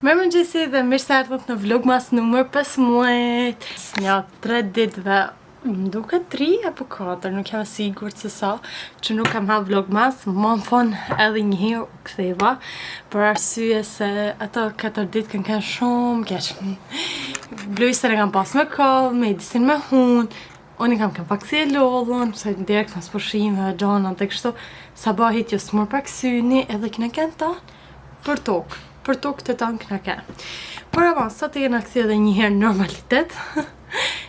Mirëmëngjesi dhe mirë se ardhët në vlogmas numër 15. Një 3 ditëve, më duket 3 apo 4, nuk jam sigurt se sa, që nuk kam ha vlogmas, më në fond edhe njëherë u ktheva, për arsye se ato 4 ditë kanë shumë keq. Bluisën e kam pas me kohë, me disin me hunë, unë i kam pak si e lodhën, se direkt në spërshime dhe gjana dhe kështu, sabahit jo s'mur pak syni edhe kina kanë tanë për tokë. Për tokë të tanë këna ke. Por ama, sot e jena këthi edhe njëherë normalitet.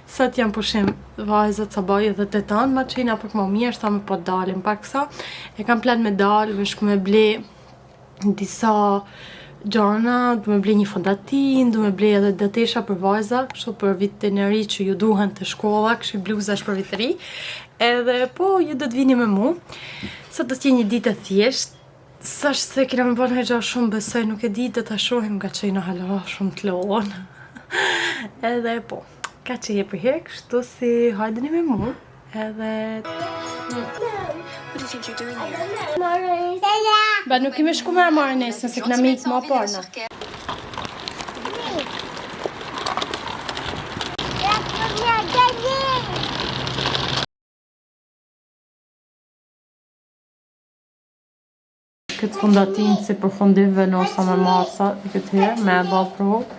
Sot jam pushim vajzët, sabaj dhe të tanë, ma qina për këma mirë, shta me po dalim pak sa. E kam plan me dalë, me shku me ble disa gjana, du me ble një fondatin, du me ble edhe detesha për vajza, kështu për vitin e ri që ju duhen të shkolla, kështu bluzash për vit ri. Edhe po, ju do të vini me mu. Sot do t'je një ditë e thjesht. Sash se kina me bërë hejgja shumë besoj, nuk e di të të shohim nga që i në hala shumë të loon. Edhe po, ka që je për herë, kështu si hajdeni me mu. Edhe... Ba nuk ime shku me marrë nesë, nëse këna me ikë ma parna. Këtë fondatin si përfundive në osa me masa këtë herë, me e balë për hokë.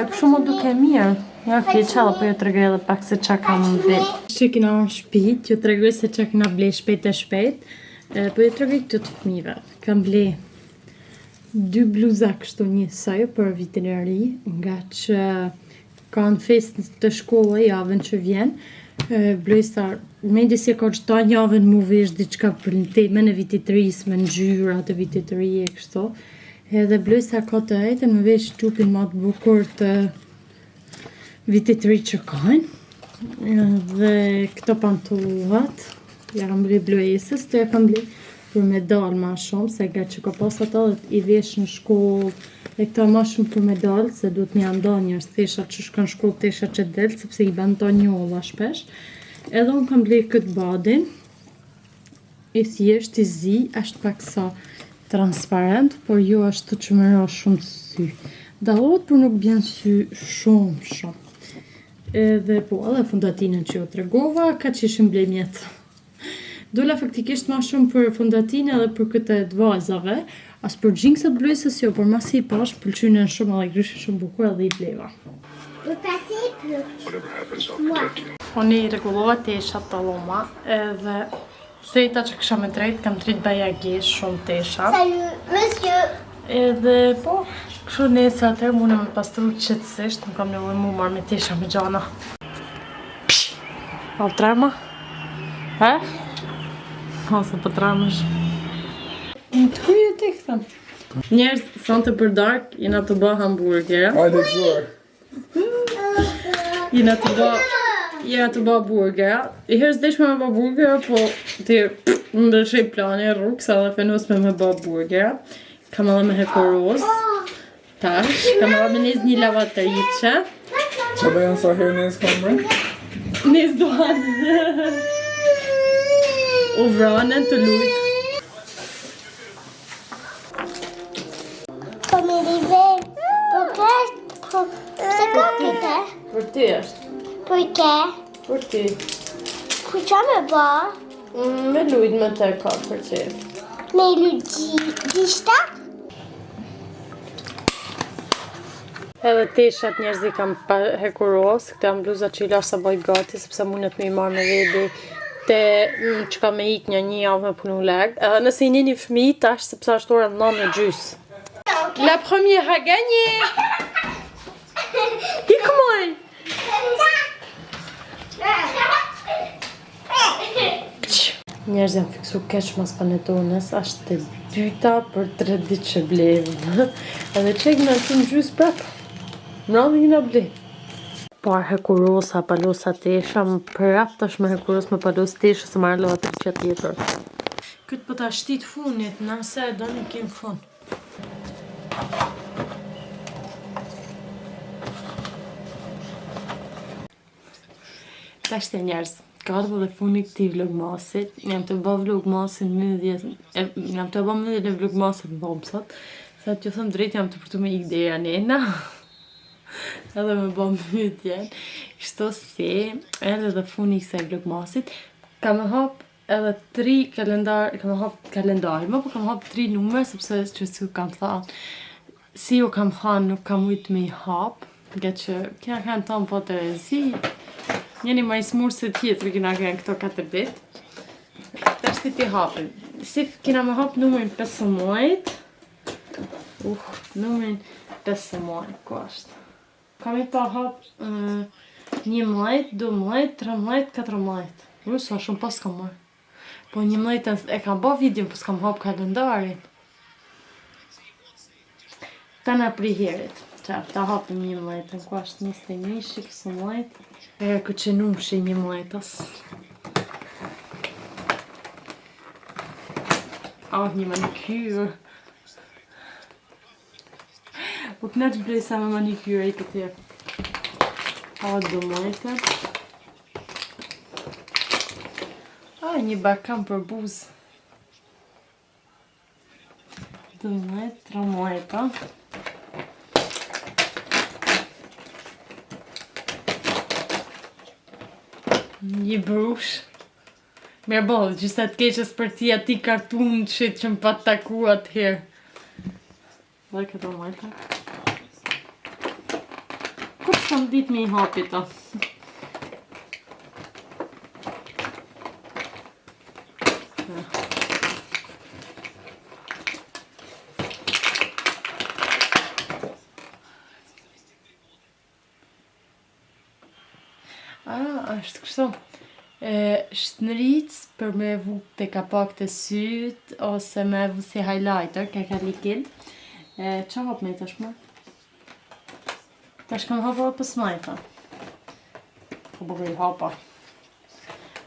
Kështu më duke mirë. Ja, keqala, po ju të regoj edhe pak se qa kam ble. Që kina në shpit, ju të regoj se qa kina ble shpejt e shpejt. Po ju të regoj këtë të fmive. Kam ble 2 bluza kështu njësaj për vitin e ri, nga që kanë fest të shkollë javën që vjen. Blojsa, me disi ka që ta javën mu vesh diqka për në temen e vitit ris, me në gjyra të vitit ri e kështu. Edhe blojsa ka të ejten me vesh qupin ma të bukur të vitit ri që kanë. Dhe këto pantullat, ja kam ble blojesës, të ja kam ble për me dalë ma shumë, se nga që ka pas ata dhe i vesh në shkollë, e këta ma shumë për me dalë, se duhet me janë dalë njërës teshat që shkën shkollë, teshat që delë, sepse i bënd ta njolla shpesh. Edhe unë kam ble këtë badin, i thjesht, i zi, është pak sa transparent, por jo është të që më ra shumë sy. Dalot, por nuk bjen sy shumë. Edhe po, edhe fondatinën që jo të regova, ka që ishim ble mjetë. Dola faktikisht ma shumë për fondatinë edhe për këtë të vajzave, as për gjinksat blojësës jo, por masi i pash pëlqynen shumë edhe gryshin shumë bukur edhe i bleva. Unë i regulova tesha të loma edhe drejta që kësha me drejt, kam drejt baja gjesh shumë tesha. Edhe po, këshu nesër atër mune me pastru qëtësisht, nuk kam nevoj mu marrë me tesha me gjana. Altrema? He? Ose për tramësh. Në të kujë të këthëm. Njerës, sante për dark, jena të bë hamburger. Hajde të zor. Jena të bë burger. I herës deshme me bë burger, po të më dëshej plani rrugë, sa dhe fenus me bë burger. Kam edhe me hekoros. Tash, kam edhe me nez një lavatariqe. Që dhe janë sa herë nes kamre? Nes doan. U vranën të lujtë. Për ty është. Për ke? Për ty. Për qa me ba? Me lujtë me të ka për ty. Me lujtë gjishta? Edhe teshat njerëzi kam hekuros. Këte jam bluza që i lash sa baj gati, sepse mundet me i marrë me vedi të që ka me ik një javë me punu leg. Edhe nëse i një fmi tash, sepse ashtë ora 9:30. La première a gagné! Ikmoj! Njerëz janë fiksu keq mas panetonës, ashtë të dyta për 3 ditë që blevë. Edhe që e këna të në gjysë prapë. Mradhe këna blevë. Par hekurosa, palosa tesha, më prap tash me hekuros me palos tesha se marrë lova të që tjetër. Këtë për ta shtit funit, nëse do një kemë fun. Tash të njerës, ka të dhe funit këti vlogmasit, jam të bë vlogmasin mëdhje, jam të bë mëdhje në vlogmasit në dhomësat, Sa t'ju thëmë drejt jam të përtu me ikë dhe Janina. Edhe me bom mytjen. Kështu si, edhe dhe funi kësaj vlogmasit, kam e hap edhe 3 kalendar, kam e hap kalendari, po kam hap 3 numër, sepse që si kam thënë, si ju kam thënë nuk kam ujtë me i hap, nga që kina kanë tonë po të rezi, njeni ma i smurë se tjetër kina kanë këto 4 dit, të është ti hapin. Si kina me hap numërin 15, numërin 15, ku është? Kam i pa hap 11, 12, 13, 14. Sa shumë pas kam marrë. Po 11 e kam ba videon, po s'kam hap kalendarin. Ta në priherit. Ta hapim 11, ku është 21, 19. E ku që numë shi 11. Një manikyr. Po të në që blej me manikyr e këtë. Do majtë. Një bakam për buzë. 12, 13. Një brush. Mirë bolë, gjitha të keqës për ti ati kartun që më pat taku atëherë. Dhe këto majta. Kur shumë dit me i hapi ta? Është kështu. Shtënëric për me vu të kapak të syt, ose me vu si highlighter, ka likid. Qa hap me tash më? Tash kam hapa për smajta. Po bëgë i hapa.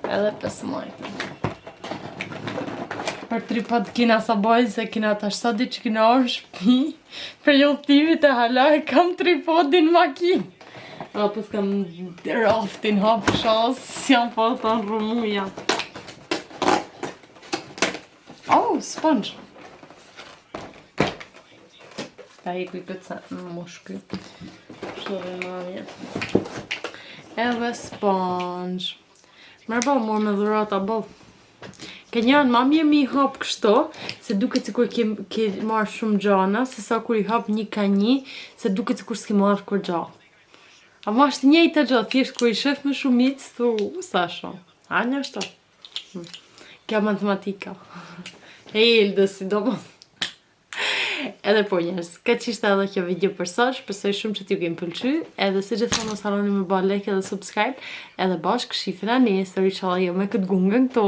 Edhe për smajta. Për tripod kina sa bojnë se kina tash sa di që kina orë shpi. Për julltimit e hala e kam tripodin makinë. Apo s'kam raftin hap shas, jam po të në rëmuja. Sponge. Ta i kuj këtë në mushky. Shto dhe marje. Edhe sponge. Mërë bo, mor me dhurata bo. Ke njërën ma mirë mi hap kështo, se duke cikur ke marrë shumë gjana, se sa kur i hap një ka një, se duke cikur s'ke marrë kur gjallë. A ma është njëjtë të gjatë, thjesht kur i shef me shumicë, thu, sa shumë. A një është to? Kjo matematika. E ilë si do më. Edhe po njërës, këtë qishtë edhe kjo video për sot, shpresoj shumë që t'ju kemë pëlqy, edhe si gjithë mos harroni me ba like edhe subscribe, edhe bashkë shifra nesër, inshallah jo me këtë gungën këto.